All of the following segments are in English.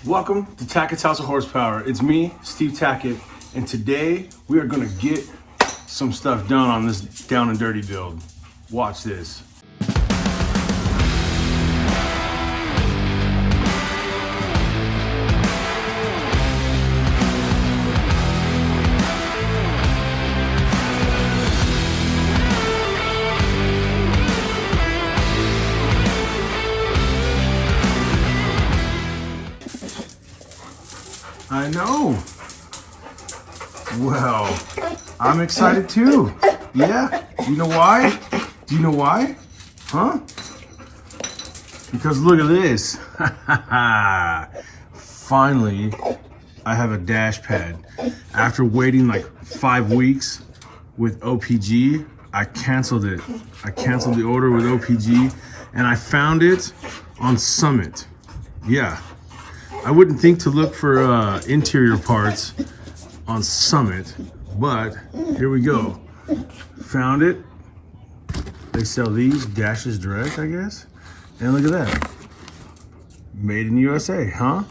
Welcome to Tackett's House of Horsepower. It's me, Steve Tackett, and today we are gonna get some stuff done on this Down and Dirty build. Watch this. I know. Well, I'm excited too. Yeah. You know why? Do you know why? Huh? Because look at this. Finally, I have a dash pad. After waiting like 5 weeks with OPG, I canceled it. I canceled the order with OPG and I found it on Summit. Yeah. I wouldn't think to look for interior parts on Summit, but here we go. Found it. They sell these dashes direct, I guess. And look at that. Made in USA, huh?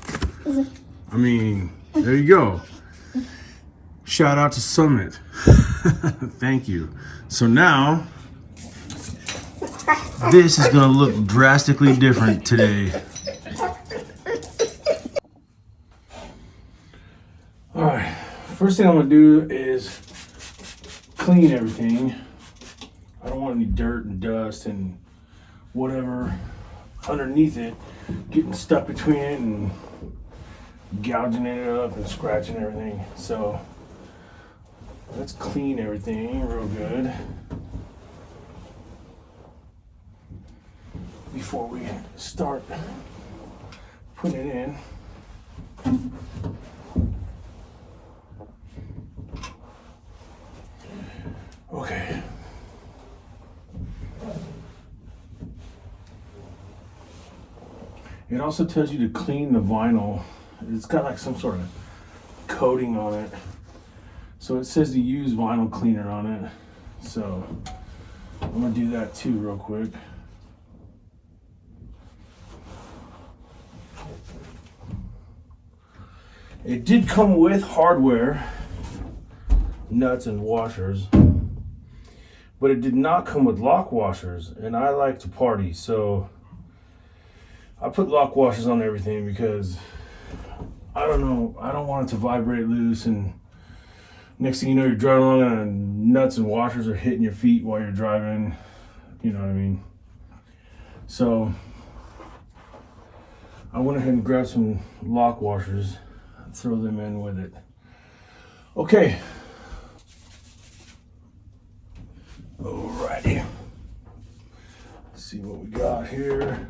I mean, there you go. Shout out to Summit. Thank you. So now, this is gonna look drastically different today. All right, first thing I'm gonna do is clean everything. I don't want any dirt and dust and whatever underneath it getting stuck between it and gouging it up and scratching everything. So let's clean everything real good before we start putting it in. Okay. It also tells you to clean the vinyl. It's got like some sort of coating on it. So it says to use vinyl cleaner on it. So I'm gonna do that too real quick. It did come with hardware, nuts and washers. But it did not come with lock washers, and I like to party, so I put lock washers on everything because I don't know, I don't want it to vibrate loose, and next thing you know, you're driving along and nuts and washers are hitting your feet while you're driving, you know what I mean? So I went ahead and grabbed some lock washers and throw them in with it. Okay. Alrighty. Let's see what we got here.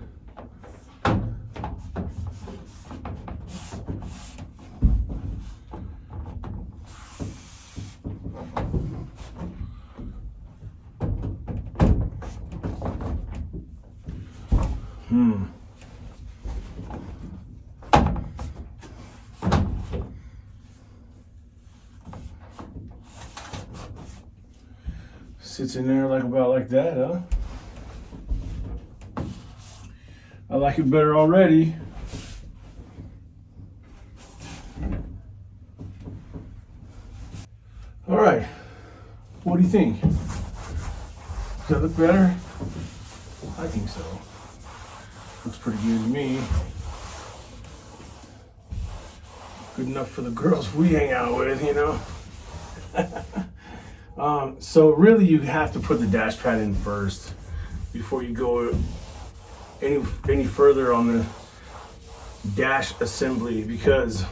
Sits in there about like that, huh? I like it better already. All right, what do you think? Does that look better? I think so. Looks pretty good to me. Good enough for the girls we hang out with, you know? So really you have to put the dash pad in first before you go any further on the dash assembly, because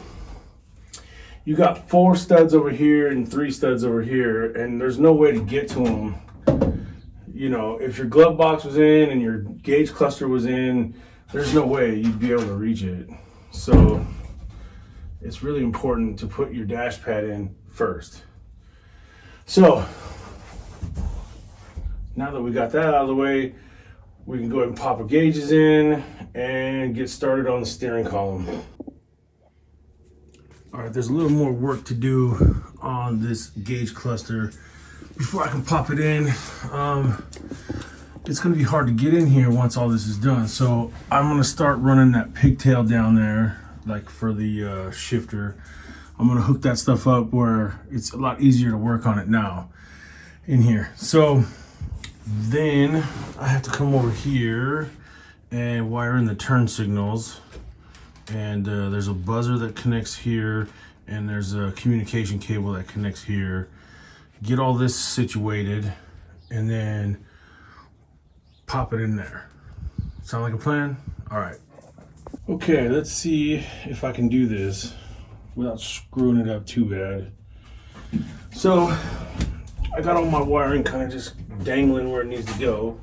you got 4 studs over here and 3 studs over here, and there's no way to get to them. You know, if your glove box was in and your gauge cluster was in, there's no way you'd be able to reach it. So it's really important to put your dash pad in first. So now that we got that out of the way, we can go ahead and pop our gauges in and get started on the steering column. All right, there's a little more work to do on this gauge cluster before I can pop it in. It's gonna be hard to get in here once all this is done. So I'm gonna start running that pigtail down there, like for the shifter. I'm gonna hook that stuff up where it's a lot easier to work on it now in here. So then I have to come over here and wire in the turn signals. And there's a buzzer that connects here, and there's a communication cable that connects here. Get all this situated, and then pop it in there. Sound like a plan? All right. Okay, let's see if I can do this without screwing it up too bad. So I got all my wiring kind of just dangling where it needs to go,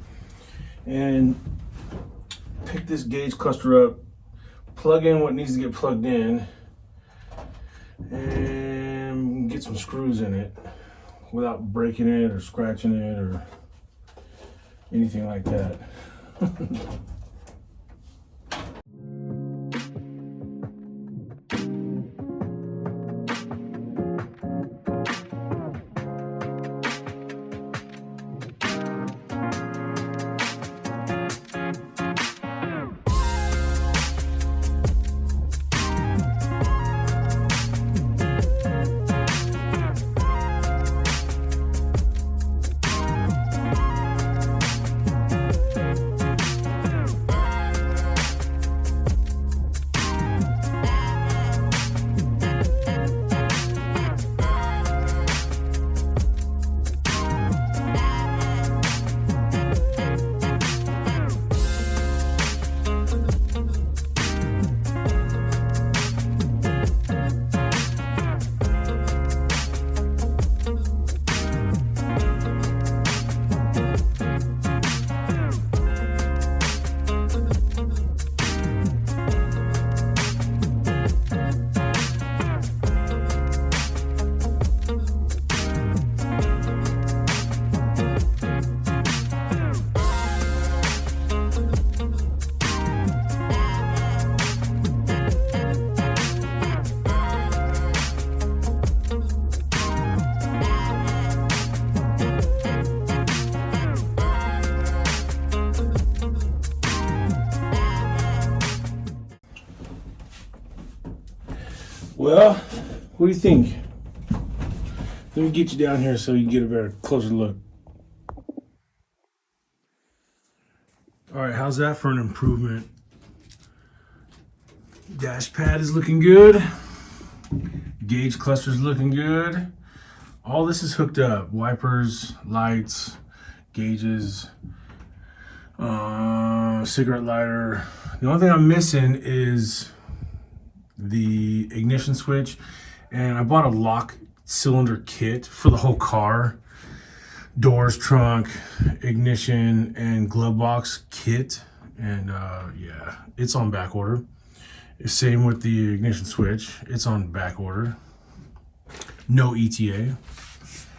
and pick this gauge cluster up, plug in what needs to get plugged in, and get some screws in it without breaking it or scratching it or anything like that. Well, what do you think? Let me get you down here so you can get a better, closer look. All right, how's that for an improvement? Dash pad is looking good. Gauge cluster's looking good. All this is hooked up. Wipers, lights, gauges, cigarette lighter. The only thing I'm missing is the ignition switch, and I bought a lock cylinder kit for the whole car. Doors, trunk, ignition, and glove box kit. And yeah, it's on back order. Same with the ignition switch. It's on back order. No ETA.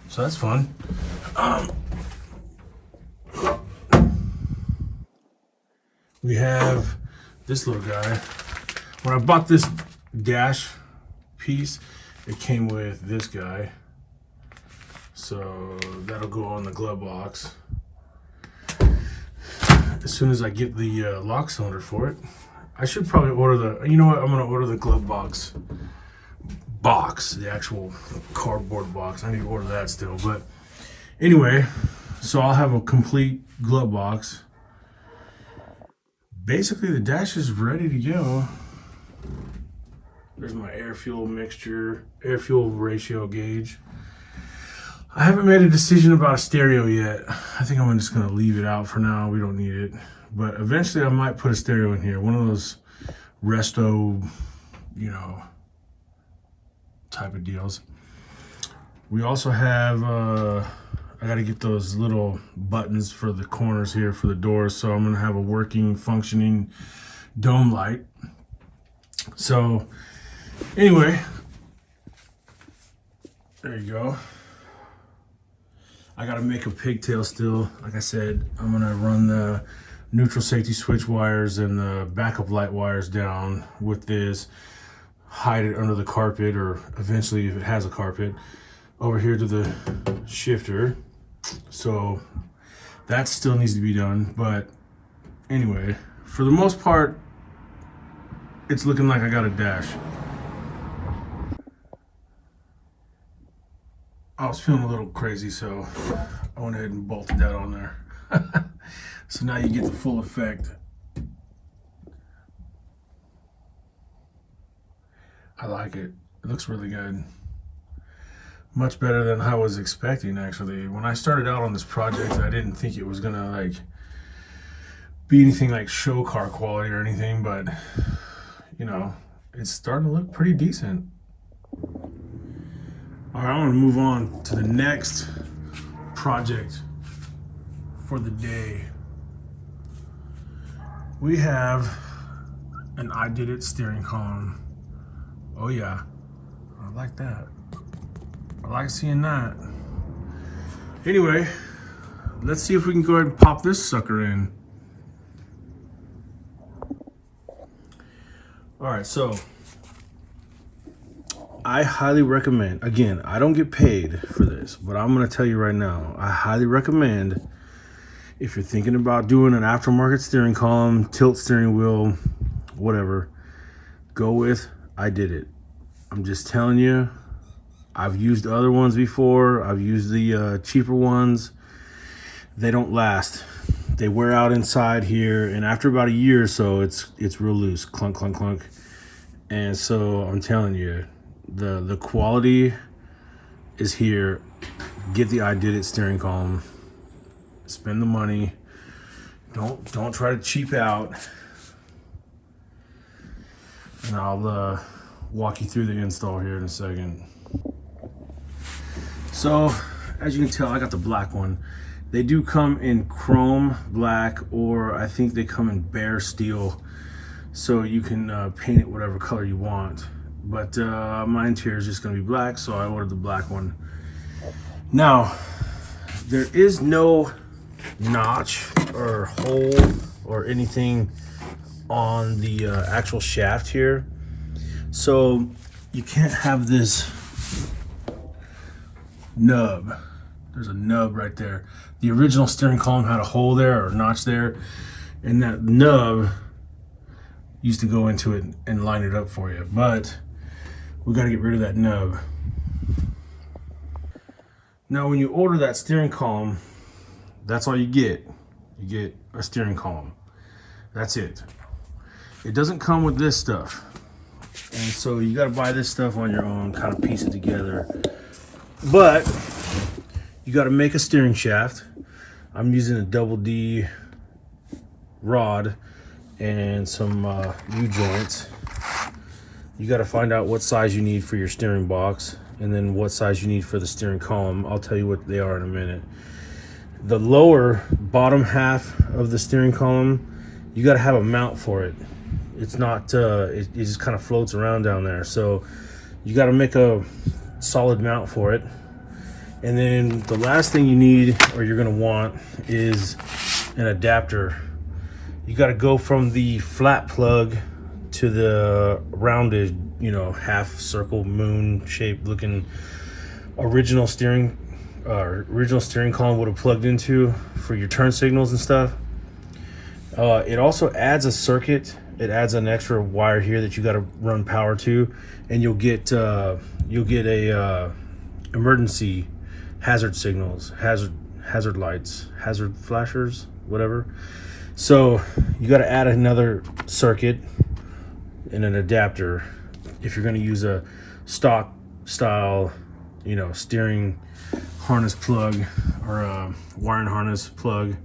So that's fun. We have this little guy. When I bought this dash piece, it came with this guy. So that'll go on the glove box. As soon as I get the lock cylinder for it, I should probably order the, you know what, I'm gonna order the glove box, the actual cardboard box. I need to order that still, but anyway, so I'll have a complete glove box. Basically the dash is ready to go. There's my air fuel mixture, air fuel ratio gauge. I haven't made a decision about a stereo yet. I think I'm just gonna leave it out for now. We don't need it. But eventually I might put a stereo in here. One of those resto, you know, type of deals. We also have, I gotta get those little buttons for the corners here for the doors. So I'm gonna have a working, functioning dome light. So anyway, there you go. I gotta make a pigtail still. Like I said, I'm gonna run the neutral safety switch wires and the backup light wires down with this, hide it under the carpet, or eventually if it has a carpet, over here to the shifter. So that still needs to be done. But anyway, for the most part, it's looking like I got a dash. I was feeling a little crazy, so I went ahead and bolted that on there. So now you get the full effect. I like it. It looks really good. Much better than I was expecting, actually. When I started out on this project, I didn't think it was gonna like be anything like show car quality or anything, but you know, it's starting to look pretty decent. All right, I want to move on to the next project for the day. We have an Ididit steering column. Oh yeah, I like that. I like seeing that. Anyway, let's see if we can go ahead and pop this sucker in. All right, so I highly recommend, again, I don't get paid for this, but I'm gonna tell you right now, I highly recommend, if you're thinking about doing an aftermarket steering column, tilt steering wheel, whatever, go with Ididit. I'm just telling you, I've used other ones before. I've used the cheaper ones. They don't last. They wear out inside here, and after about a year or so, it's real loose, clunk, clunk, clunk. And so I'm telling you, the quality is here. Get the Ididit steering column. Spend the money. Don't try to cheap out. And I'll walk you through the install here in a second. So, as you can tell, I got the black one. They do come in chrome black, or I think they come in bare steel, so you can paint it whatever color you want. But my interior is just going to be black, so I ordered the black one. Now, there is no notch or hole or anything on the actual shaft here, so you can't have this nub. There's a nub right there. The original steering column had a hole there or a notch there, and that nub used to go into it and line it up for you, but we got to get rid of that nub. Now when you order that steering column, that's all you get. You get a steering column. That's it. It doesn't come with this stuff, and so you got to buy this stuff on your own, kind of piece it together. But you got to make a steering shaft. I'm using a double D rod and some U-joints. You got to find out what size you need for your steering box, and then what size you need for the steering column. I'll tell you what they are in a minute. The lower bottom half of the steering column, you got to have a mount for it. It's not, it just kind of floats around down there. So you got to make a solid mount for it. And then the last thing you need, or you're going to want, is an adapter. You got to go from the flat plug to the rounded, you know, half circle moon shaped looking original steering column would have plugged into for your turn signals and stuff. It also adds a circuit. It adds an extra wire here that you got to run power to, and you'll get a emergency hazard signals, hazard lights, hazard flashers, whatever. So you got to add another circuit and an adapter if you're going to use a stock style, you know, steering harness plug or a wiring harness plug.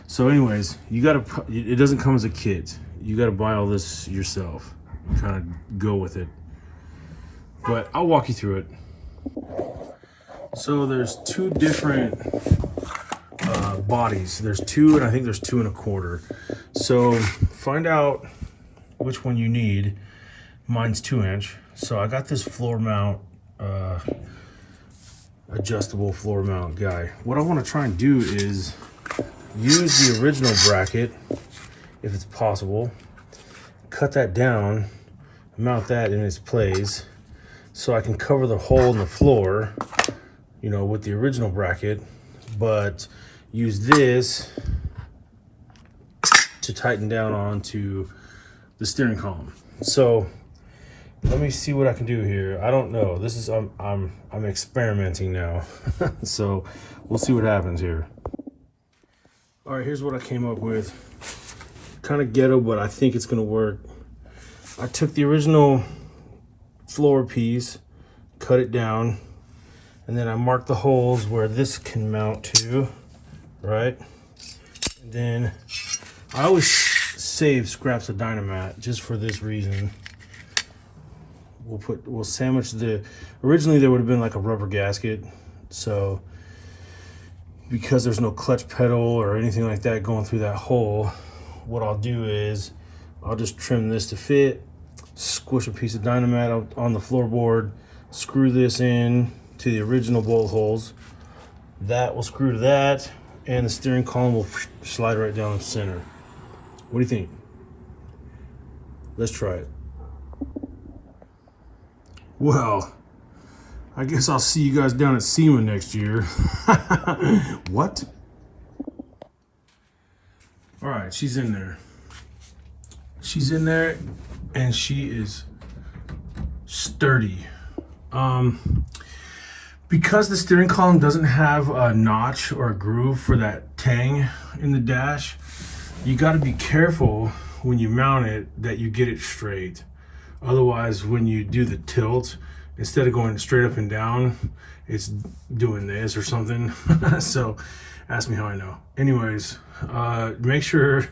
So anyways, you got to, it doesn't come as a kit. You got to buy all this yourself and kind of go with it. But I'll walk you through it. So there's two different bodies. There's two, and I think there's 2 1/4. So find out which one you need. Mine's 2-inch. So I got this floor mount, adjustable floor mount guy. What I want to try and do is use the original bracket, if it's possible, cut that down, mount that in its place, so I can cover the hole in the floor, you know, with the original bracket, but use this to tighten down onto the steering column. So let me see what I can do here. I don't know. This is I'm experimenting now. So we'll see what happens here. All right, here's what I came up with. Kind of ghetto, but I think it's gonna work. I took the original floor piece, cut it down, and then I marked the holes where this can mount to, right? And then I always save scraps of Dynamat just for this reason. We'll sandwich originally there would have been like a rubber gasket. So because there's no clutch pedal or anything like that going through that hole, what I'll do is I'll just trim this to fit, squish a piece of Dynamat on the floorboard, screw this in to the original bolt holes. That will screw to that, and the steering column will slide right down the center. What do you think? Let's try it. Well, I guess I'll see you guys down at SEMA next year. What? All right, she's in there. She's in there, and she is sturdy. Because the steering column doesn't have a notch or a groove for that tang in the dash, you got to be careful when you mount it that you get it straight. Otherwise, when you do the tilt, instead of going straight up and down, it's doing this or something. So ask me how I know. Anyways, make sure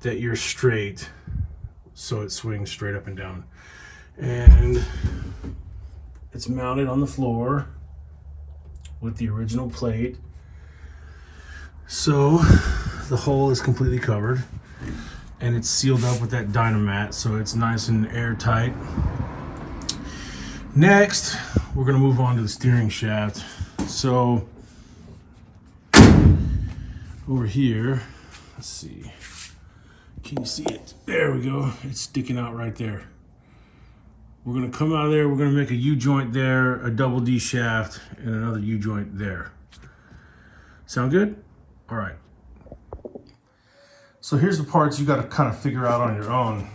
that you're straight so it swings straight up and down. And it's mounted on the floor with the original plate. So the hole is completely covered and it's sealed up with that Dynamat, so it's nice and airtight. Next, we're gonna move on to the steering shaft. So over here, let's see, can you see it? There we go, it's sticking out right there. We're gonna come out of there, we're gonna make a U-joint there, a double D shaft, and another U-joint there. Sound good? All right. So here's the parts you gotta kind of figure out on your own.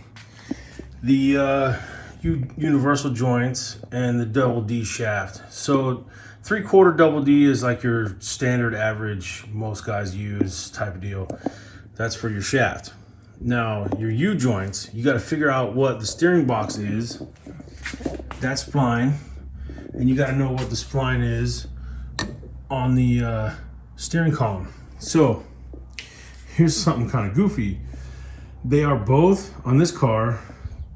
The universal joints and the double D shaft. So 3/4 double D is like your standard average, most guys use type of deal. That's for your shaft. Now your U-joints, you gotta figure out what the steering box is, that spline, and you gotta know what the spline is on the steering column. So here's something kind of goofy. They are both, on this car,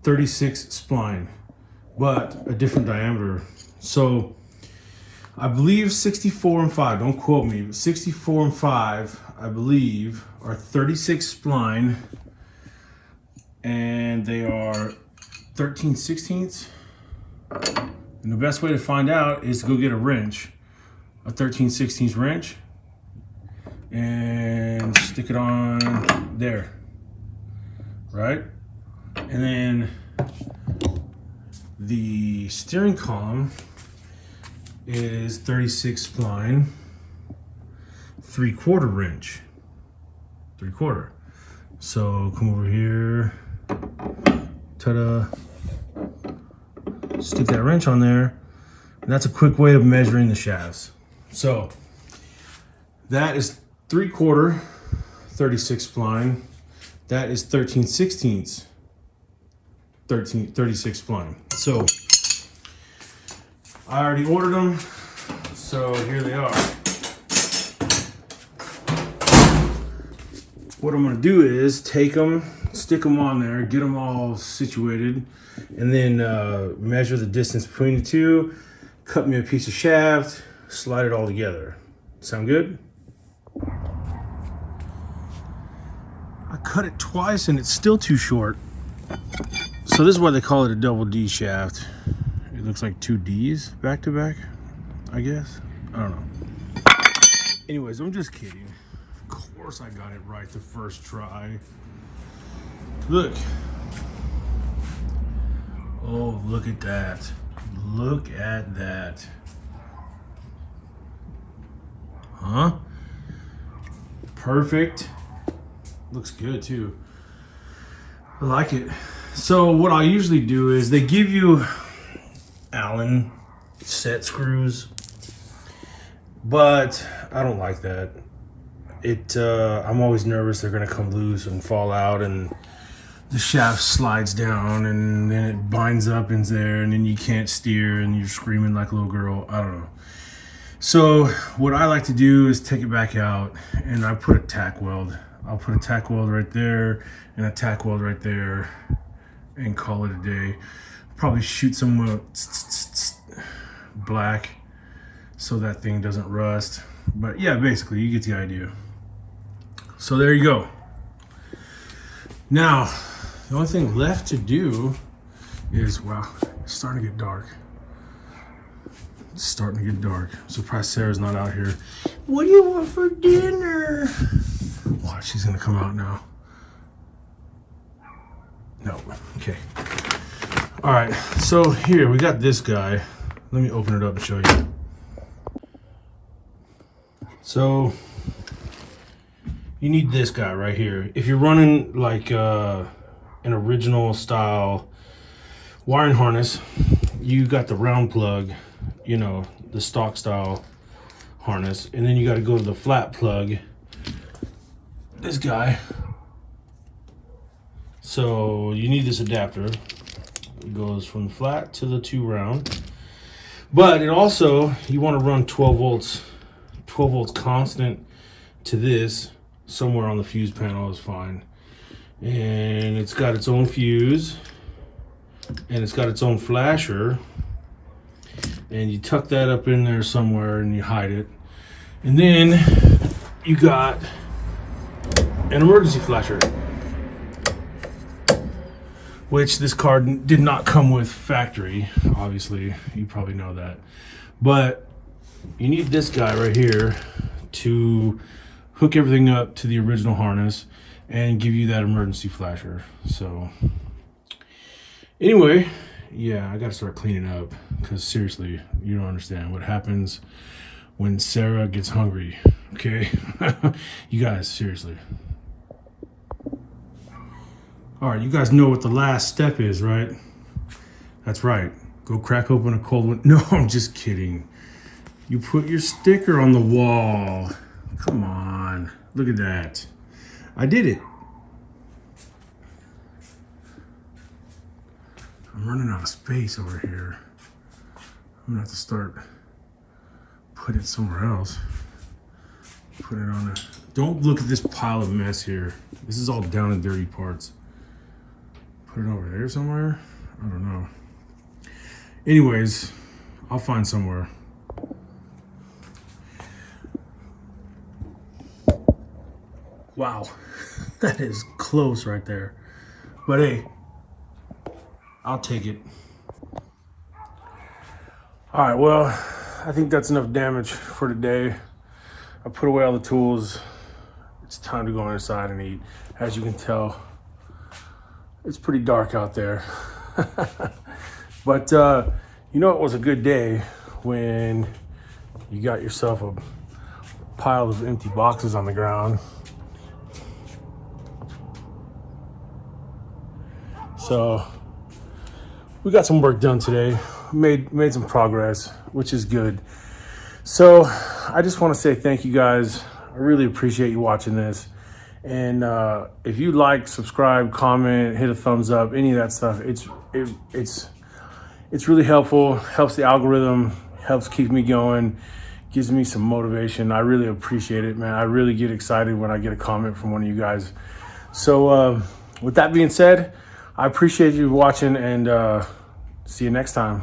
36 spline, but a different diameter. So I believe 64 and 5, don't quote me, but 64 and 5, I believe, are 36 spline, and they are 13/16. And the best way to find out is to go get a wrench, a 13/16 wrench, and stick it on there, right? And then the steering column is 36 spline, 3/4 wrench, 3/4. So come over here, ta-da, stick that wrench on there, and that's a quick way of measuring the shafts. So that is 3/4, 36 spline. That is 13/16, 36 spline. So I already ordered them, so here they are. What I'm gonna do is take them, stick them on there, get them all situated, and then measure the distance between the two, cut me a piece of shaft, slide it all together. Sound good? I cut it twice and it's still too short. So this is why they call it a double D shaft. It looks like 2 Ds back to back, I guess. I don't know. Anyways, I'm just kidding. Of course I got it right the first try. Look. Oh, look at that. Look at that. Huh? Perfect. Looks good too. I like it. So what I usually do is they give you Allen set screws, but I don't like that. I'm always nervous they're gonna come loose and fall out, and the shaft slides down, and then it binds up in there, and then you can't steer, and you're screaming like a little girl. I don't know. So what I like to do is take it back out, and I put a tack weld. I'll put a tack weld right there and a tack weld right there, and call it a day. Probably shoot some black so that thing doesn't rust. But yeah, basically you get the idea. So there you go. Now, the only thing left to do is, wow, it's starting to get dark. It's starting to get dark. I'm surprised Sarah's not out here. What do you want for dinner? Watch, she's gonna come out now. No, okay. All right, so here we got this guy. Let me open it up and show you. So you need this guy right here. If you're running like an original style wiring harness, you got the round plug, you know, the stock style harness, and then you got to go to the flat plug, this guy. So you need this adapter. It goes from the flat to the 2 round, but it also, you want to run 12 volts constant to this. Somewhere on the fuse panel is fine, and it's got its own fuse, and it's got its own flasher, and you tuck that up in there somewhere and you hide it. And then you got an emergency flasher, which this car did not come with factory, obviously, you probably know that. But you need this guy right here to hook everything up to the original harness and give you that emergency flasher. So anyway, yeah, I gotta start cleaning up, because seriously, you don't understand what happens when Sarah gets hungry, okay? You guys, seriously. All right, you guys know what the last step is, right? That's right. Go crack open a cold one. No, I'm just kidding. You put your sticker on the wall. Come on, look at that. I did it. I'm running out of space over here. I'm gonna have to start putting it somewhere else. Put it on a, don't look at this pile of mess here. This is all down and dirty parts. Put it over there somewhere? I don't know. Anyways, I'll find somewhere. Wow, that is close right there. But hey, I'll take it. All right, well, I think that's enough damage for today. I put away all the tools. It's time to go inside and eat. As you can tell, it's pretty dark out there. But you know, it was a good day when you got yourself a pile of empty boxes on the ground. So we got some work done today. Made some progress, which is good. So I just want to say thank you guys. I really appreciate you watching this. And if you like, subscribe, comment, hit a thumbs up, any of that stuff, it's really helpful. Helps the algorithm, helps keep me going, gives me some motivation. I really appreciate it, man. I really get excited when I get a comment from one of you guys. So with that being said, I appreciate you watching, and see you next time.